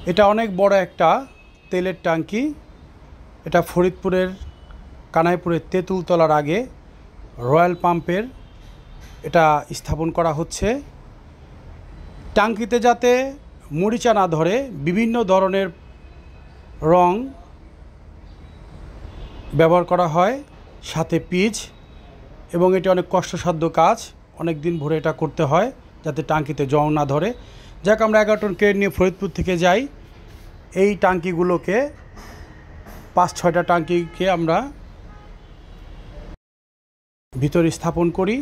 এটা অনেক বড় একটা তেলের ট্যাঙ্কি। এটা ফরিদপুরের কানাইপুরের তেঁতুলতলার আগে রয়্যাল পাম্পের এটা স্থাপন করা হচ্ছে। ট্যাঙ্কিতে যাতে মরিচা না ধরে বিভিন্ন ধরনের রং ব্যবহার করা হয়, সাথে পিচ, এবং এটা অনেক কষ্টসাধ্য কাজ। অনেক দিন ভরে এটা করতে হয় যাতে ট্যাঙ্কিতে জং না ধরে। যাক, আমরা 11 টন ক্রেন নিয়ে ফরিদপুর থেকে যাই। এই ট্যাঙ্কিগুলোকে 5-6টা ট্যাঙ্কিকে আমরা ভিতরে স্থাপন করি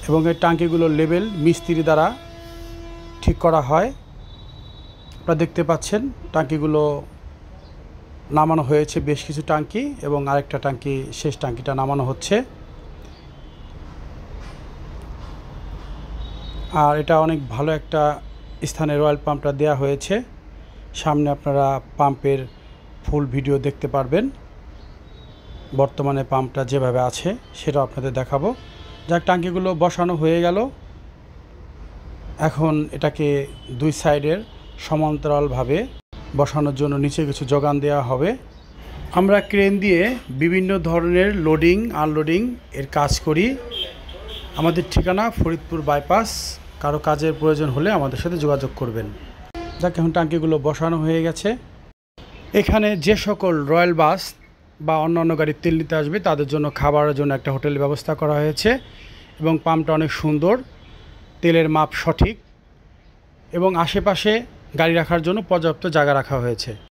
এবং এই ট্যাঙ্কিগুলোর লেভেল মিস্ত্রি দ্বারা ঠিক করা হয়। আপনারা দেখতে পাচ্ছেন ট্যাঙ্কিগুলো নামানো হয়েছে, বেশ কিছু ট্যাঙ্কি, এবং আরেকটা ট্যাঙ্কি, শেষ ট্যাঙ্কিটা নামানো হচ্ছে। আর এটা অনেক ভালো একটা স্থানে রয়্যাল পাম্পটা দেওয়া হয়েছে। সামনে আপনারা পাম্পের ফুল ভিডিও দেখতে পারবেন। বর্তমানে পাম্পটা যেভাবে আছে সেটা আপনাদের দেখাবো। যাক, ট্যাঙ্কিগুলো বসানো হয়ে গেল। এখন এটাকে দুই সাইডের সমান্তরালভাবে বসানোর জন্য নিচে কিছু যোগান দেওয়া হবে। আমরা ক্রেন দিয়ে বিভিন্ন ধরনের লোডিং আনলোডিং এর কাজ করি। আমাদের ঠিকানা ফরিদপুর বাইপাস। কারো কাজের প্রয়োজন হলে আমাদের সাথে যোগাযোগ করবেন। যাক, এখন ট্যাঙ্কিগুলো বসানো হয়ে গেছে। এখানে যে সকল রয়্যাল বাস বা অন্যান্য গাড়ির তেল নিতে আসবে তাদের জন্য খাবারের জন্য একটা হোটেলের ব্যবস্থা করা হয়েছে, এবং পাম্পটা অনেক সুন্দর, তেলের মাপ সঠিক, এবং আশেপাশে গাড়ি রাখার জন্য পর্যাপ্ত জায়গা রাখা হয়েছে।